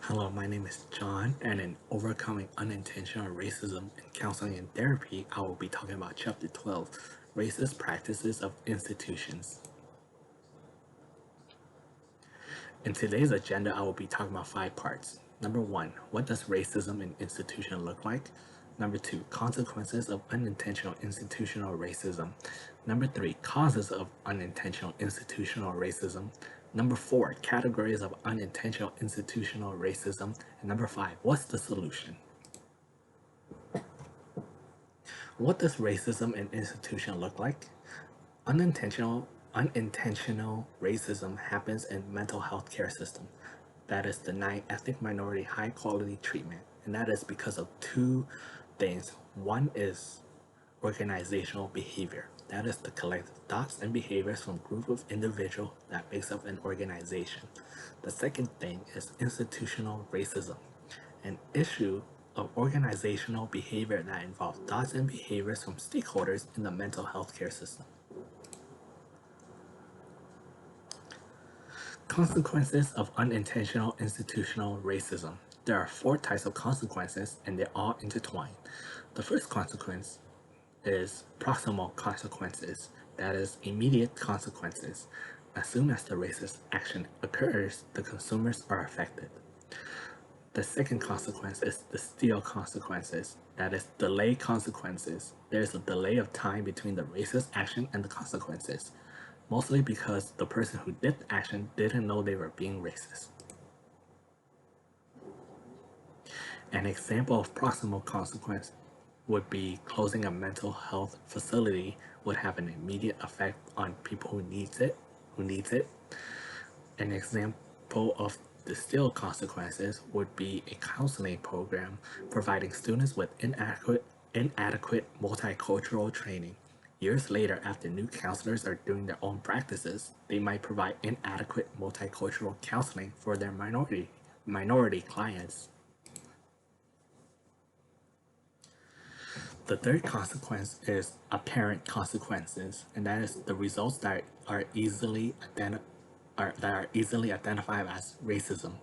Hello, my name is John, and in Overcoming Unintentional Racism in Counseling and Therapy, I will be talking about Chapter 12, Racist Practices of Institutions. In today's agenda, I will be talking about 5 parts. Number 1, what does racism in institution look like? Number 2, consequences of unintentional institutional racism. Number 3, causes of unintentional institutional racism. Number 4, categories of unintentional institutional racism. And number 5, what's the solution? What does racism in institution look like? Unintentional racism happens in mental health care system. That is denying ethnic minority high quality treatment. And that is because of two things. One is organizational behavior. That is the collective thoughts and behaviors from a group of individuals that makes up an organization. The second thing is institutional racism, an issue of organizational behavior that involves thoughts and behaviors from stakeholders in the mental health care system. Consequences of unintentional institutional racism. There are 4 types of consequences and they're all intertwined. The first consequence is proximal consequences, that is, immediate consequences. As soon as the racist action occurs, the consumers are affected. The second consequence is the steal consequences, that is, delay consequences. There's a delay of time between the racist action and the consequences, mostly because the person who did the action didn't know they were being racist. An example of proximal consequence would be closing a mental health facility would have an immediate effect on people who needs it. An example of the still consequences would be a counseling program providing students with inadequate multicultural training. Years later, after new counselors are doing their own practices, they might provide inadequate multicultural counseling for their minority clients. The third consequence is apparent consequences, and that is the results that are easily identified as racism.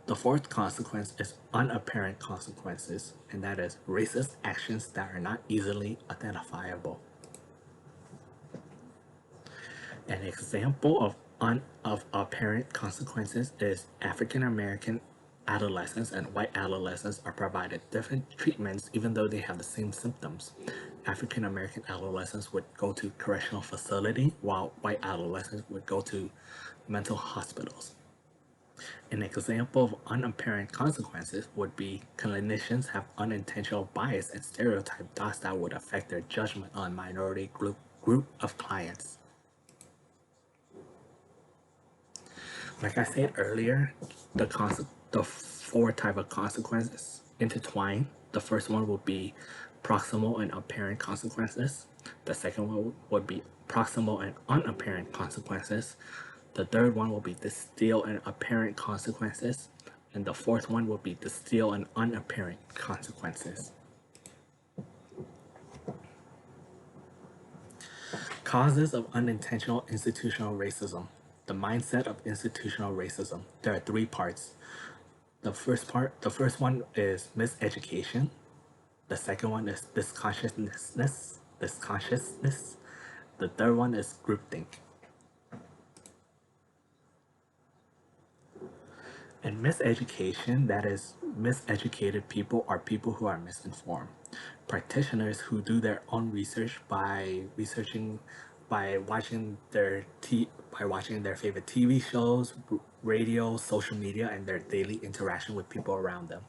The fourth consequence is unapparent consequences, and that is racist actions that are not easily identifiable. An example of apparent consequences is African American adolescents and white adolescents are provided different treatments even though they have the same symptoms. African American adolescents would go to correctional facility while white adolescents would go to mental hospitals. An example of unapparent consequences would be clinicians have unintentional bias and stereotype thoughts that would affect their judgment on minority group of clients. Like I said earlier, the 4 type of consequences intertwine. The first one will be proximal and apparent consequences. The second one would be proximal and unapparent consequences. The third one will be the steal and apparent consequences. And the fourth one will be the steal and unapparent consequences. Causes of unintentional institutional racism. The mindset of institutional racism. There are 3 parts. The first one is miseducation. The second one is disconsciousness. The third one is groupthink. And miseducation, that is, miseducated people are people who are misinformed. Practitioners who do their own research by watching their favorite TV shows, radio, social media, and their daily interaction with people around them.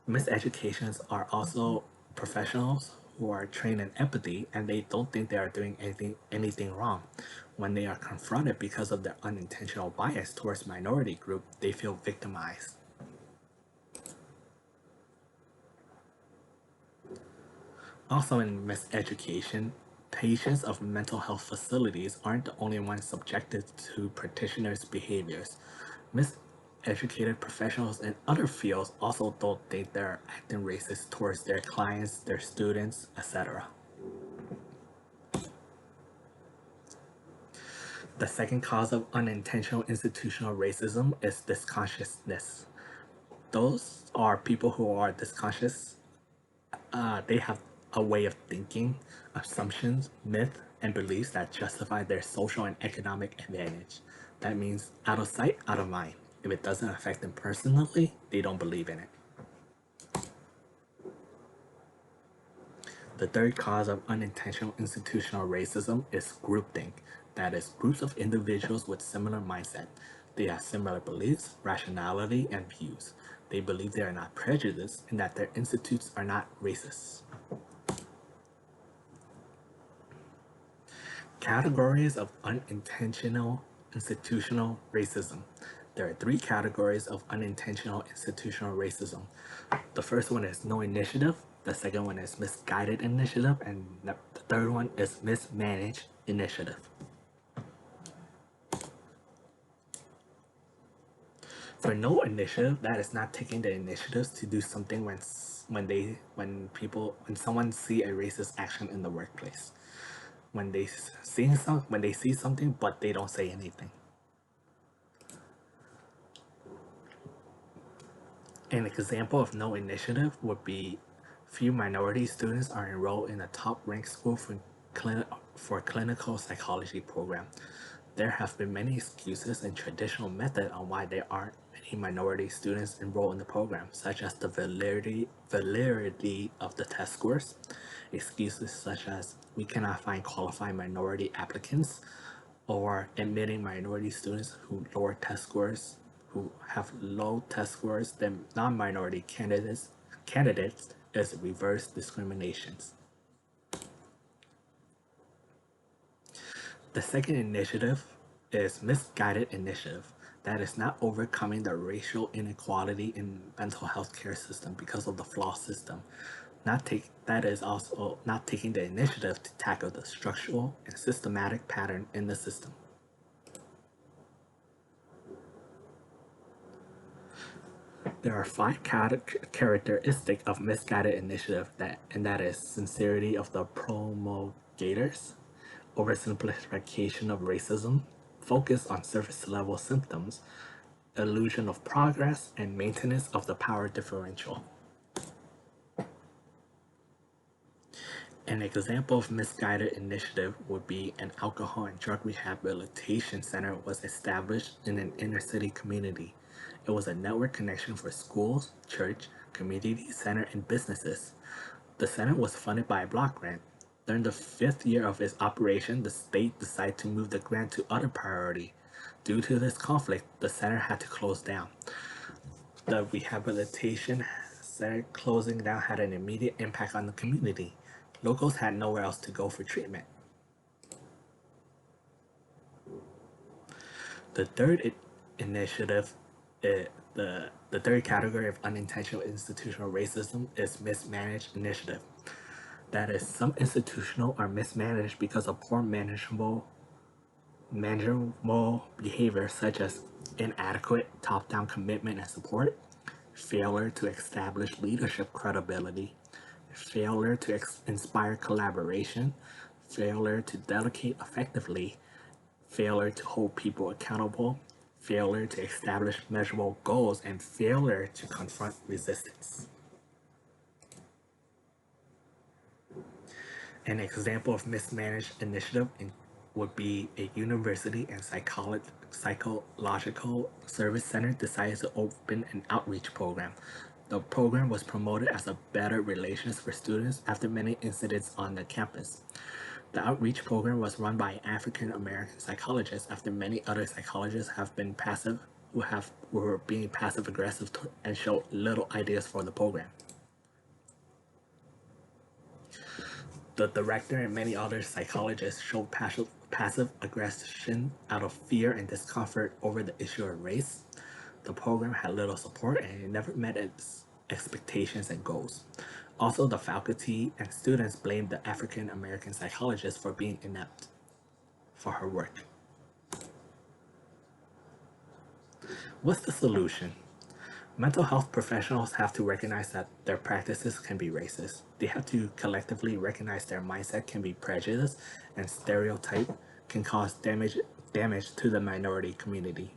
Miseducations are also professionals who are trained in empathy and they don't think they are doing anything wrong. When they are confronted because of their unintentional bias towards minority group, they feel victimized. Also in miseducation, patients of mental health facilities aren't the only ones subjected to practitioners' behaviors. Miseducated professionals in other fields also don't think they're acting racist towards their clients, their students, etc. The second cause of unintentional institutional racism is disconsciousness. Those are people who are disconscious. They have a way of thinking, assumptions, myth, and beliefs that justify their social and economic advantage. That means out of sight, out of mind. If it doesn't affect them personally, they don't believe in it. The third cause of unintentional institutional racism is groupthink. That is, groups of individuals with similar mindset. They have similar beliefs, rationality, and views. They believe they are not prejudiced and that their institutes are not racist. Categories of unintentional institutional racism. There are three categories of unintentional institutional racism. The first one is no initiative, the second one is misguided initiative, and the third one is mismanaged initiative. For no initiative, that is not taking the initiatives to do something when someone see a racist action in the workplace. When they see something but they don't say anything. An example of no initiative would be few minority students are enrolled in a top-ranked school for clinical psychology program. There have been many excuses and traditional method on why there aren't many minority students enrolled in the program, such as the validity of the test scores. Excuses such as we cannot find qualified minority applicants, or admitting minority students who have low test scores than non-minority candidates is reverse discriminations. The second initiative is misguided initiative. That is not overcoming the racial inequality in mental health care system because of the flawed system. That is also not taking the initiative to tackle the structural and systematic pattern in the system. There are five characteristics of misguided initiative and that is sincerity of the promulgators, oversimplification of racism, focus on surface level symptoms, illusion of progress, and maintenance of the power differential. An example of misguided initiative would be an alcohol and drug rehabilitation center was established in an inner city community. It was a network connection for schools, church, community center, and businesses. The center was funded by a block grant. During the 5th year of its operation, the state decided to move the grant to other priority. Due to this conflict, the center had to close down. The rehabilitation center closing down had an immediate impact on the community. Locals had nowhere else to go for treatment. The third initiative, the third category of unintentional institutional racism is mismanaged initiative. That is, some institutional are mismanaged because of poor manageable behavior such as inadequate top-down commitment and support, failure to establish leadership credibility, failure to inspire collaboration, failure to delegate effectively, failure to hold people accountable, failure to establish measurable goals, and failure to confront resistance. An example of mismanaged initiative would be a university and psychological service center decided to open an outreach program. The program was promoted as a better relations for students after many incidents on the campus. The outreach program was run by an African American psychologist after many other psychologists have been were being passive aggressive and showed little ideas for the program. The director and many other psychologists showed passive aggression out of fear and discomfort over the issue of race. The program had little support and it never met its expectations and goals. Also, the faculty and students blamed the African American psychologist for being inept for her work. What's the solution? Mental health professionals have to recognize that their practices can be racist. They have to collectively recognize their mindset can be prejudiced and stereotype can cause damage to the minority community.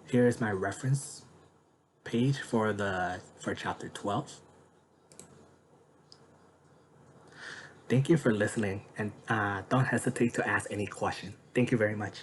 Here is my reference page for chapter 12. Thank you for listening, and don't hesitate to ask any question. Thank you very much.